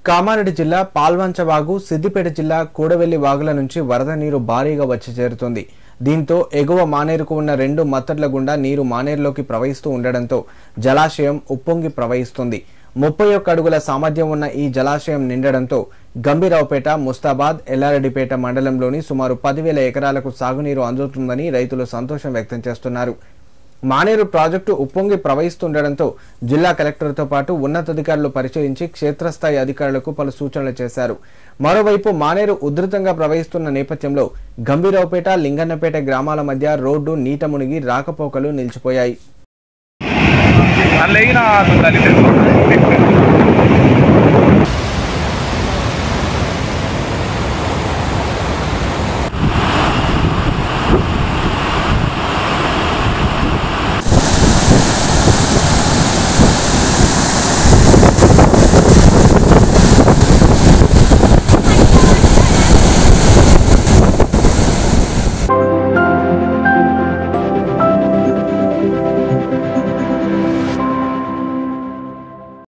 కామారెడ్డి జిల్లా పాల్వంచ వాగు, సిద్దిపేట జిల్లా కూడవెల్లి వాగుల నుంచి వరద నీరు భారీగా వచ్చి చేరుతుంది. దీంతో ఎగువ మానేరుకు ఉన్న 2 మత్తడ్ల గుండా నీరు మానేరులోకి ప్రవహిస్తూ ఉండడంతో జలాశయం ఉప్పొంగి ప్రవహిస్తుంది. 31 అడుగుల సామర్థ్యం ఉన్న ఈ జలాశయం నిండడంతో గంభీరావుపేట, ముస్తాబాద్, ఎల్లారెడ్డిపేట మండలంలోని సుమారు 10,000 ఎకరాలకు సాగునీరు అందుతుందని రైతులు సంతోషం వ్యక్తం చేస్తున్నారు. మానేరు ప్రాజెక్టు ఉప్పొంగి ప్రవహిస్తుండడంతో జిల్లా కలెక్టర్తో పాటు ఉన్నతాధికారులు పరిశీలించి క్షేత్రస్థాయి అధికారులకు పలు సూచనలు చేశారు. మరోవైపు మానేరు ఉధృతంగా ప్రవహిస్తున్న నేపథ్యంలో గంభీరావుపేట, లింగన్నపేట గ్రామాల మధ్య రోడ్డు నీట మునిగి రాకపోకలు నిలిచిపోయాయి.